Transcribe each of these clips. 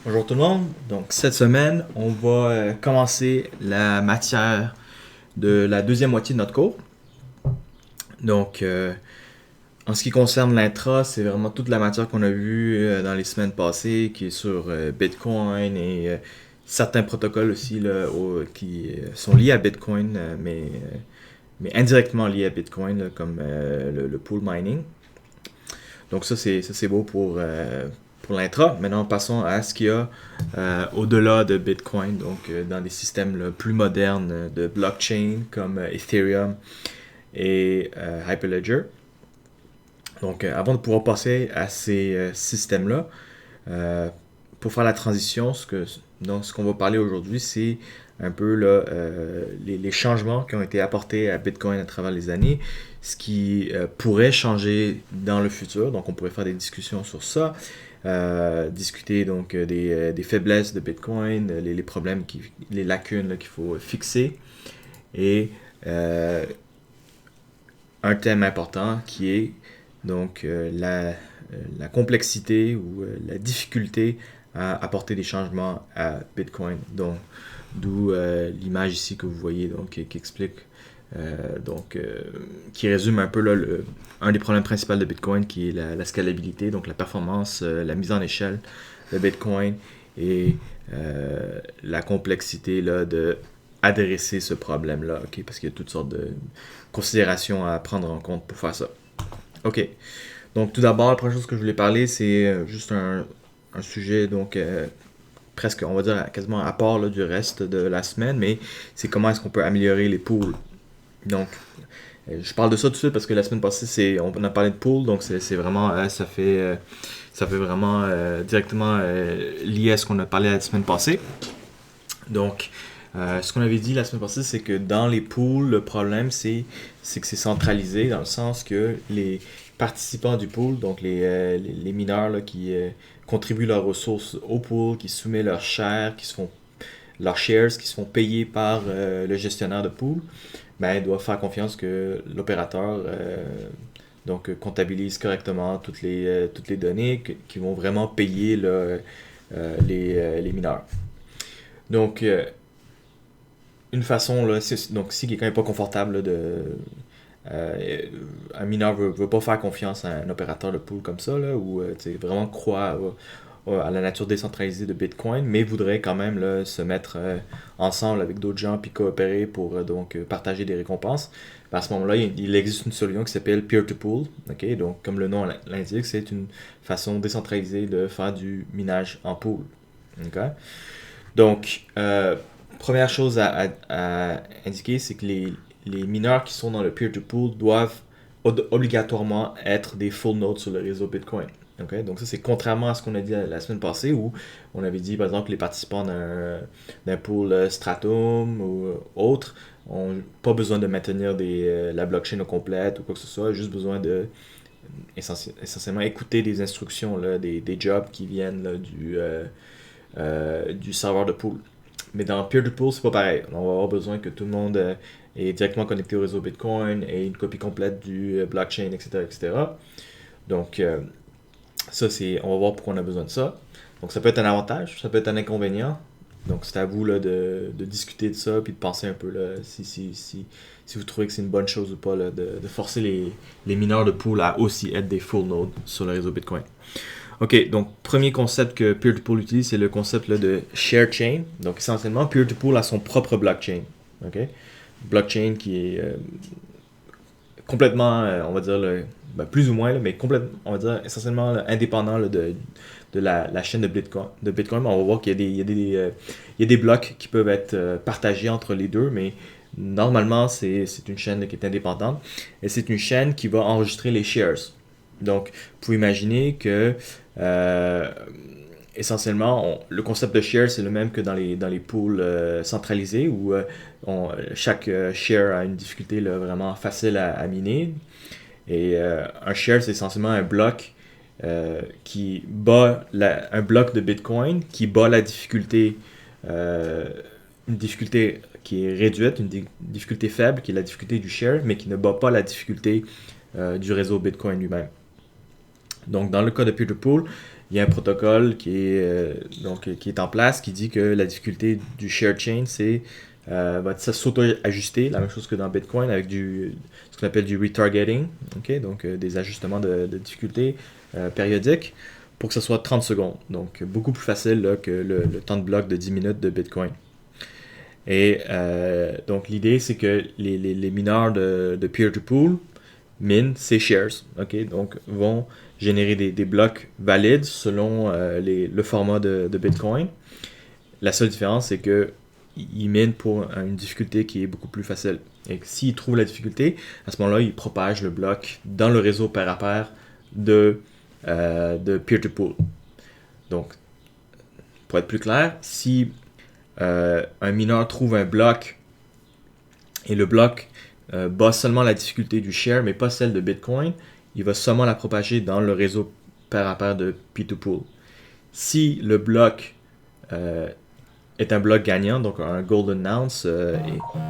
Bonjour tout le monde. Donc cette semaine, on va commencer la matière de la deuxième moitié de notre cours. Donc en ce qui concerne l'intra, c'est vraiment toute la matière qu'on a vue dans les semaines passées, qui est sur Bitcoin et certains protocoles aussi là, qui sont liés à Bitcoin, mais indirectement liés à Bitcoin, là, comme le pool mining. Donc ça c'est beau pour l'intra. Maintenant, passons à ce qu'il y a au-delà de Bitcoin, donc dans des systèmes là, plus modernes de blockchain comme Ethereum et Hyperledger. Donc, avant de pouvoir passer à ces systèmes-là, euh, pour faire la transition, donc, ce qu'on va parler aujourd'hui, c'est un peu là, les changements qui ont été apportés à Bitcoin à travers les années, ce qui pourrait changer dans le futur. Donc, on pourrait faire des discussions sur ça, discuter donc des faiblesses de Bitcoin, les problèmes, les lacunes qu'il faut fixer, et euh, un thème important qui est donc la complexité ou la difficulté à apporter des changements à Bitcoin. Donc, d'où l'image ici que vous voyez, donc qui explique, qui résume un peu là, un des problèmes principaux de Bitcoin, qui est la scalabilité, donc la performance, la mise en échelle de Bitcoin et la complexité là, de adresser ce problème-là, ok, parce qu'il y a toutes sortes de considérations à prendre en compte pour faire ça. Ok, donc tout d'abord, la première chose que je voulais parler, c'est juste un sujet, donc presque, on va dire, quasiment à part là, du reste de la semaine, mais c'est comment est-ce qu'on peut améliorer les pools. Donc, je parle de ça tout de suite parce que la semaine passée, on a parlé de pools, donc c'est vraiment, ça fait vraiment directement lié à ce qu'on a parlé la semaine passée. Donc, ce qu'on avait dit la semaine passée, c'est que dans les pools, le problème, c'est que c'est centralisé dans le sens que les participants du pool, donc les mineurs là, qui contribuent leurs ressources au pool, qui soumettent leurs shares qui se font payer par le gestionnaire de pool, ben, doivent faire confiance que l'opérateur comptabilise correctement toutes les données qui vont vraiment payer là, les mineurs. Donc, une façon, là, donc si quelqu'un n'est pas confortable là, euh, un mineur veut pas faire confiance à un opérateur de pool comme ça, là, ou vraiment croire à la nature décentralisée de Bitcoin, mais voudrait quand même là, se mettre ensemble avec d'autres gens puis coopérer pour partager des récompenses. Ben, à ce moment-là, il existe une solution qui s'appelle peer-to-pool. Okay? Donc, comme le nom l'indique, c'est une façon décentralisée de faire du minage en pool. Okay? Donc, première chose à indiquer, c'est que les mineurs qui sont dans le peer-to-pool doivent obligatoirement être des full nodes sur le réseau Bitcoin. Okay? Donc ça, c'est contrairement à ce qu'on a dit la semaine passée où on avait dit, par exemple, que les participants d'un pool Stratum ou autre n'ont pas besoin de maintenir la blockchain au complète ou quoi que ce soit, juste besoin de essentiellement écouter des instructions, là, des jobs qui viennent là, du serveur de pool. Mais dans peer-to-pool, c'est pas pareil. On va avoir besoin que tout le monde est directement connecté au réseau Bitcoin et une copie complète du blockchain, etc., etc. Donc, on va voir pourquoi on a besoin de ça. Donc, ça peut être un avantage, ça peut être un inconvénient. Donc, c'est à vous là, de discuter de ça puis de penser un peu là, si vous trouvez que c'est une bonne chose ou pas là, de forcer les mineurs de pool à aussi être des full nodes sur le réseau Bitcoin. Ok, donc premier concept que Peer-to-Pool utilise, c'est le concept là, de share chain. Donc essentiellement, Peer-to-Pool a son propre blockchain. Ok, blockchain qui est complètement, on va dire, plus ou moins, là, mais complètement, on va dire, essentiellement là, indépendant là, de la chaîne de Bitcoin. On va voir qu'il y a il y a des blocs qui peuvent être partagés entre les deux, mais normalement, c'est une chaîne là, qui est indépendante. Et c'est une chaîne qui va enregistrer les shares. Donc, vous pouvez imaginer que euh, essentiellement, le concept de share, c'est le même que dans les pools centralisés où chaque share a une difficulté là, vraiment facile à miner. Et un share, c'est essentiellement un bloc qui bat un bloc de Bitcoin qui bat la difficulté, euh, une difficulté qui est réduite, difficulté faible, qui est la difficulté du share, mais qui ne bat pas la difficulté du réseau Bitcoin lui-même. Donc, dans le cas de peer-to-pool, il y a un protocole qui est en place qui dit que la difficulté du shared chain, va s'auto-ajuster, la même chose que dans Bitcoin avec ce qu'on appelle du retargeting, okay? Donc des ajustements de difficulté périodiques pour que ce soit 30 secondes. Donc beaucoup plus facile là, que le temps de bloc de 10 minutes de Bitcoin. Et donc l'idée c'est que les mineurs de peer-to-pool minent ces shares, okay? Donc vont générer des blocs valides selon le format de Bitcoin. La seule différence c'est que ils minent pour une difficulté qui est beaucoup plus facile. Et s'ils trouvent la difficulté, à ce moment-là, ils propagent le bloc dans le réseau pair à pair de peer-to-pool. Donc, pour être plus clair, si un mineur trouve un bloc et le bloc bat seulement la difficulté du share, mais pas celle de Bitcoin, il va seulement la propager dans le réseau pair à pair de peer-to-pool. Si le bloc est un bloc gagnant, donc un golden ounce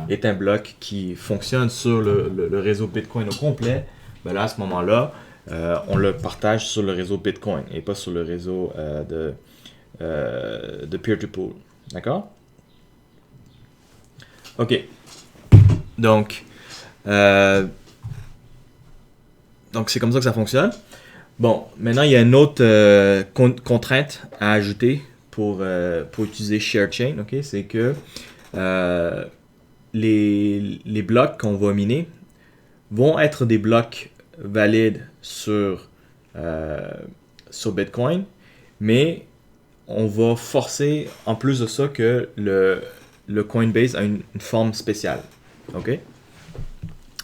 est un bloc qui fonctionne sur le réseau Bitcoin au complet, ben là, à ce moment-là, on le partage sur le réseau Bitcoin et pas sur le réseau de peer-to-pool. D'accord? Ok. Donc c'est comme ça que ça fonctionne. Bon, maintenant, il y a une autre contrainte à ajouter pour utiliser Shared Chain, okay? C'est que les blocs qu'on va miner vont être des blocs valides sur Bitcoin, mais on va forcer, en plus de ça, que le Coinbase a une forme spéciale. Okay?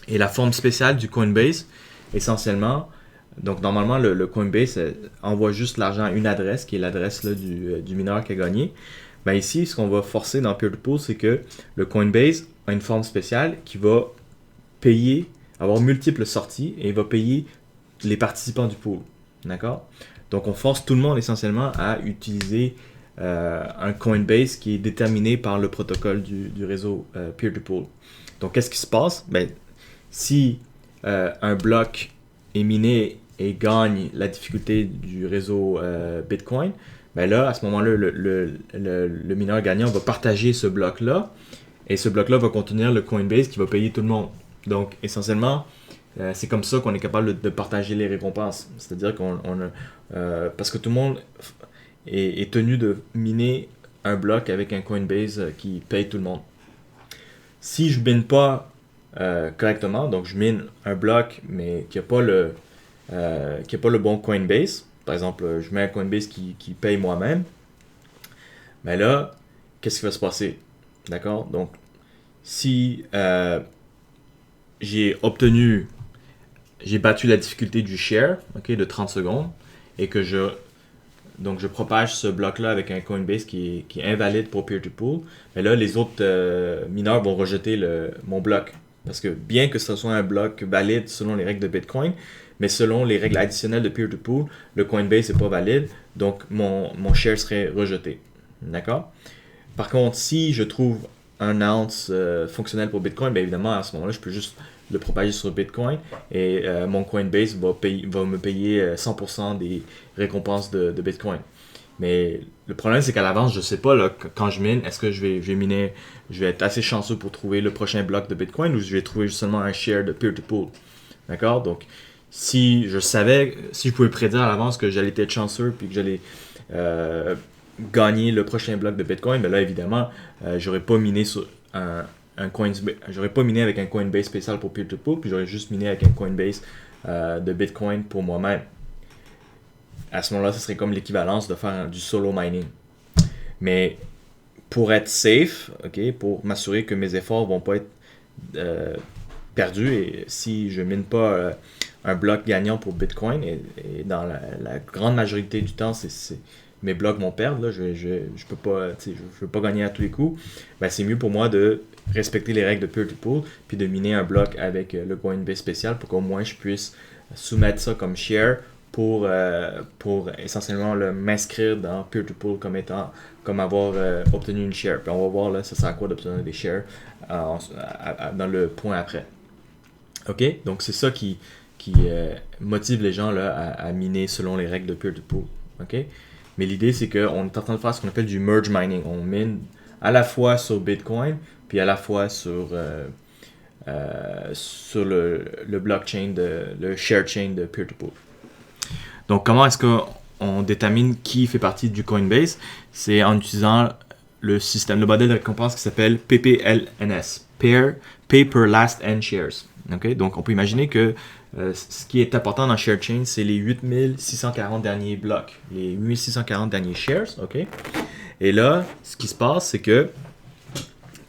Et la forme spéciale du Coinbase, essentiellement, donc normalement le Coinbase envoie juste l'argent à une adresse, qui est l'adresse là, du mineur qui a gagné. Ben ici, ce qu'on va forcer dans Peer-to-Pool, c'est que le Coinbase a une forme spéciale qui va avoir multiples sorties et va payer les participants du pool. D'accord? Donc on force tout le monde essentiellement à utiliser un Coinbase qui est déterminé par le protocole du réseau Peer-to-Pool. Donc qu'est-ce qui se passe? Ben, si un bloc est miné et gagne la difficulté du réseau Bitcoin, ben là, à ce moment-là, le mineur gagnant va partager ce bloc-là, et ce bloc-là va contenir le Coinbase qui va payer tout le monde. Donc, essentiellement, c'est comme ça qu'on est capable de partager les récompenses. C'est-à-dire parce que tout le monde est tenu de miner un bloc avec un Coinbase qui paye tout le monde. Si je mine pas correctement, donc je mine un bloc mais qui n'a pas le bon Coinbase, par exemple je mets un Coinbase qui paye moi-même, ben là, qu'est-ce qui va se passer? D'accord? Donc, si j'ai battu la difficulté du share, okay, de 30 secondes, et que je propage ce bloc-là avec un Coinbase qui est invalide pour peer-to-pool, mais là, les autres mineurs vont rejeter mon bloc. Parce que bien que ce soit un bloc valide selon les règles de Bitcoin, mais selon les règles additionnelles de peer-to-pool, le Coinbase n'est pas valide, donc mon share serait rejeté. D'accord? Par contre, si je trouve un ounce fonctionnel pour Bitcoin, bien évidemment, à ce moment-là, je peux juste le propager sur Bitcoin et mon Coinbase va me payer 100% des récompenses de Bitcoin. Mais le problème, c'est qu'à l'avance, je ne sais pas là, quand je mine, est-ce que je vais miner, je vais être assez chanceux pour trouver le prochain bloc de Bitcoin ou je vais trouver seulement un share de peer-to-pool. D'accord? Donc, si je pouvais prédire à l'avance que j'allais être chanceux puis que j'allais gagner le prochain bloc de Bitcoin, ben là, évidemment, j'aurais pas miné sur j'aurais pas miné avec un Coinbase spécial pour peer-to-pool, puis j'aurais juste miné avec un Coinbase de Bitcoin pour moi-même. À ce moment-là, ce serait comme l'équivalence de faire du solo mining. Mais pour être safe, okay, pour m'assurer que mes efforts vont pas être perdus, et si je mine pas un bloc gagnant pour Bitcoin, et dans la grande majorité du temps, mes blocs vont perdre, là, je peux pas gagner à tous les coups, ben, c'est mieux pour moi de respecter les règles de peer-to-pool, puis de miner un bloc avec le Coinbase spécial pour qu'au moins je puisse soumettre ça comme share pour essentiellement m'inscrire dans peer-to-pool comme avoir obtenu une share. Puis on va voir là, ça sert à quoi d'obtenir des shares dans le point après. Ok? Donc c'est ça qui motive les gens là, à miner selon les règles de peer-to-pool. OK? Mais l'idée, c'est qu'on est en train de faire ce qu'on appelle du merge mining. On mine à la fois sur Bitcoin, puis à la fois sur le blockchain, le share chain de peer-to-peer. Donc, comment est-ce qu'on détermine qui fait partie du Coinbase? C'est en utilisant le modèle de récompense qui s'appelle PPLNS, Pay per Last N Shares. Okay? Donc, on peut imaginer que ce qui est important dans Share Chain, c'est les 8640 derniers blocs, les 8640 derniers shares. Okay? Et là, ce qui se passe, c'est que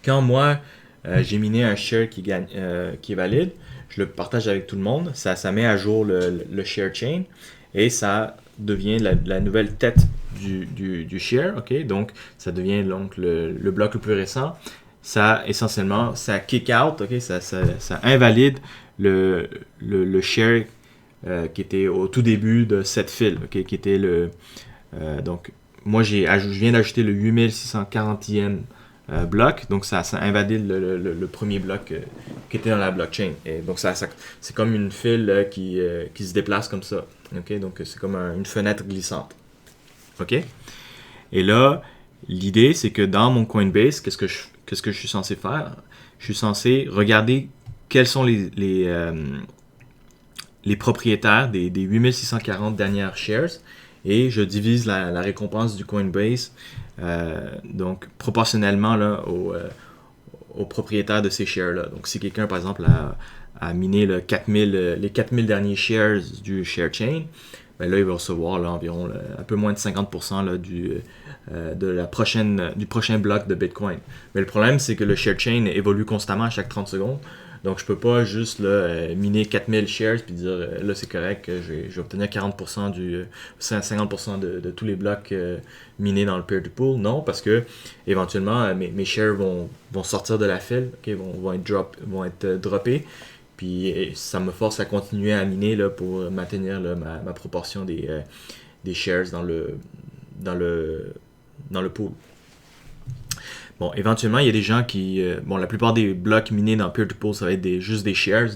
quand moi, j'ai miné un share qui est valide, je le partage avec tout le monde, ça met à jour le Share Chain et ça devient la nouvelle tête du share. Okay? Donc, ça devient donc le bloc le plus récent. Ça, essentiellement, ça kick out, okay? ça invalide le share qui était au tout début de cette file, okay? Qui était donc, moi, je viens d'ajouter le 8640e bloc, donc ça invalide le premier bloc qui était dans la blockchain. Et donc, c'est comme une file qui se déplace comme ça. Okay? Donc, c'est comme une fenêtre glissante. OK? Et là, l'idée, c'est que dans mon Coinbase, qu'est-ce que je suis censé faire? Je suis censé regarder quels sont les propriétaires des 8640 dernières shares et je divise la récompense du Coinbase donc proportionnellement là, aux propriétaires de ces shares-là. Donc, si quelqu'un, par exemple, a miné les 4000 derniers shares du share chain, ben là, il va recevoir là, environ un peu moins de 50% là, du prochain bloc de Bitcoin. Mais le problème, c'est que le share chain évolue constamment à chaque 30 secondes. Donc, je peux pas juste là, miner 4000 shares puis dire là, c'est correct, je vais obtenir 40% 50% de tous les blocs minés dans le peer-to-pool. Non, parce que éventuellement, mes shares vont sortir de la file, okay, vont être droppés. Puis ça me force à continuer à miner là, pour maintenir là, ma proportion des shares dans le pool. Bon, éventuellement, il y a des gens qui... la plupart des blocs minés dans peer-to-pool, ça va être juste des shares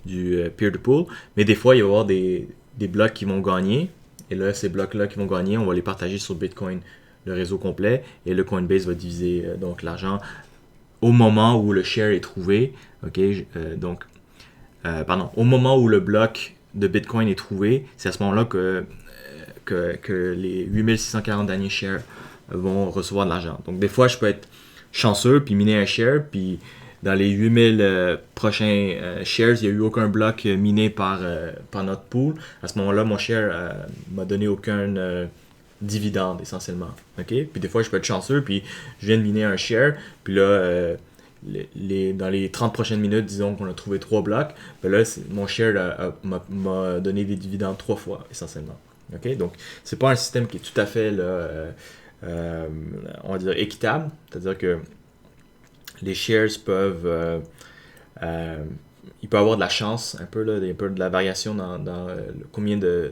du peer-to-pool. Mais des fois, il va y avoir des blocs qui vont gagner. Et là, ces blocs-là qui vont gagner, on va les partager sur Bitcoin, le réseau complet. Et le Coinbase va diviser donc l'argent au moment où le share est trouvé. Okay? Au moment où le bloc de Bitcoin est trouvé, c'est à ce moment-là que les 8640 derniers shares vont recevoir de l'argent. Donc, des fois, je peux être chanceux puis miner un share, puis dans les 8000 prochains shares, il n'y a eu aucun bloc miné par notre pool. À ce moment-là, mon share m'a donné aucun dividende, essentiellement. Okay? Puis des fois, je peux être chanceux, puis je viens de miner un share, puis là... dans les 30 prochaines minutes, disons qu'on a trouvé 3 blocs, ben là, mon share m'a donné des dividendes 3 fois, essentiellement. Okay? Donc, c'est pas un système qui est tout à fait, là, on va dire, équitable. C'est-à-dire que les shares peuvent... il peut y avoir de la chance, un peu de la variation dans combien de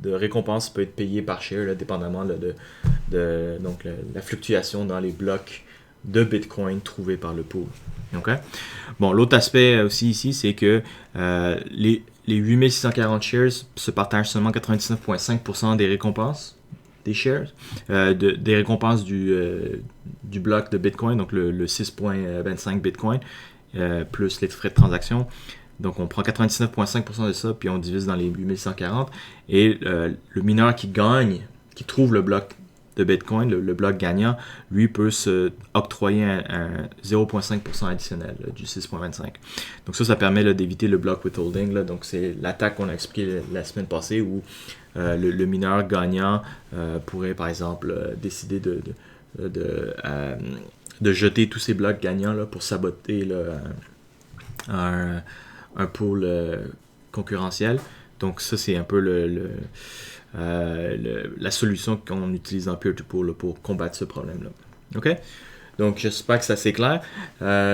récompenses peut être payé par share, là, dépendamment là, donc, la fluctuation dans les blocs de Bitcoin trouvés par le pool. Okay? Bon, l'autre aspect aussi ici, c'est que les 8640 shares se partagent seulement 99,5% des récompenses des shares, des récompenses du bloc de Bitcoin, donc le 6,25 Bitcoin, plus les frais de transaction. Donc, on prend 99,5% de ça, puis on divise dans les 8640. Et le mineur qui gagne, qui trouve le bloc de Bitcoin, le bloc gagnant, lui peut se octroyer un 0,5% additionnel là, du 6,25. Donc ça permet là, d'éviter le block withholding. Là. Donc c'est l'attaque qu'on a expliqué la semaine passée où le mineur gagnant pourrait par exemple décider de jeter tous ses blocs gagnants là, pour saboter là, un pool concurrentiel. Donc ça c'est un peu la solution qu'on utilise dans peer-to-peer pour combattre ce problème-là. OK? Donc, j'espère que c'est assez clair.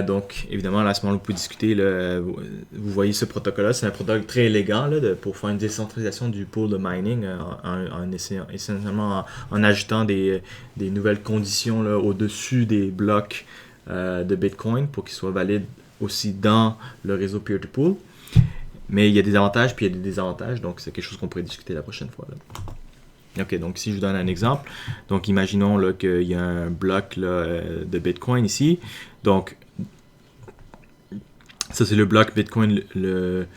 Donc, évidemment, là, à ce moment-là, vous pouvez discuter. Là, vous voyez ce protocole-là. C'est un protocole très élégant là, pour faire une décentralisation du pool de mining essentiellement en ajoutant des nouvelles conditions là, au-dessus des blocs de Bitcoin pour qu'ils soient valides aussi dans le réseau peer-to-peer. Mais il y a des avantages puis il y a des désavantages, donc c'est quelque chose qu'on pourrait discuter la prochaine fois. Là. Ok, donc si je vous donne un exemple, donc imaginons là, qu'il y a un bloc là, de Bitcoin ici. Donc, ça c'est le bloc Bitcoin le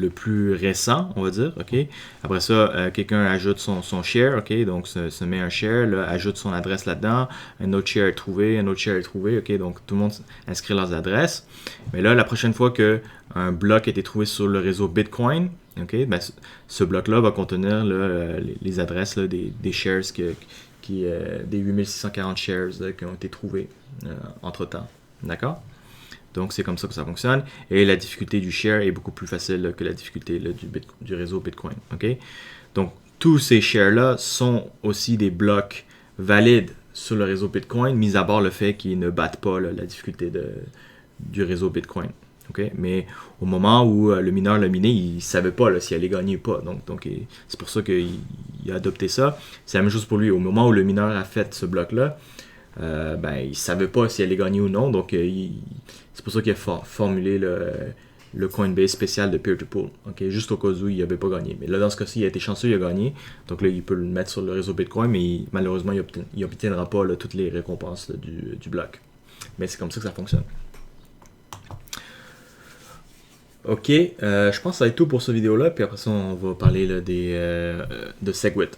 plus récent, on va dire, ok. Après ça, quelqu'un ajoute son share, ok, donc se met un share, là, ajoute son adresse là-dedans, un autre share est trouvé, un autre share est trouvé, ok, donc tout le monde inscrit leurs adresses. Mais là, la prochaine fois que un bloc a été trouvé sur le réseau Bitcoin, ok, ben, ce bloc-là va contenir là, les adresses là, des shares des 8640 shares là, qui ont été trouvés entre-temps, d'accord? Donc, c'est comme ça que ça fonctionne. Et la difficulté du share est beaucoup plus facile là, que la difficulté là, du réseau Bitcoin. Okay? Donc, tous ces shares-là sont aussi des blocs valides sur le réseau Bitcoin, mis à part le fait qu'ils ne battent pas là, la difficulté du réseau Bitcoin. Okay? Mais au moment où le mineur l'a miné, il ne savait pas là, s'il allait gagner ou pas. Donc c'est pour ça qu'il a adopté ça. C'est la même chose pour lui. Au moment où le mineur a fait ce bloc-là, ben, il ne savait pas s'il allait gagner ou non. Donc, c'est pour ça qu'il a formulé le Coinbase spécial de peer-to-pool. Okay? Juste au cas où il n'avait pas gagné. Mais là, dans ce cas-ci, il a été chanceux, il a gagné. Donc là, il peut le mettre sur le réseau Bitcoin, mais malheureusement, il n'obtiendra pas là, toutes les récompenses là, du bloc. Mais c'est comme ça que ça fonctionne. Ok, je pense que ça va être tout pour cette vidéo-là. Puis après ça, on va parler là, de SegWit.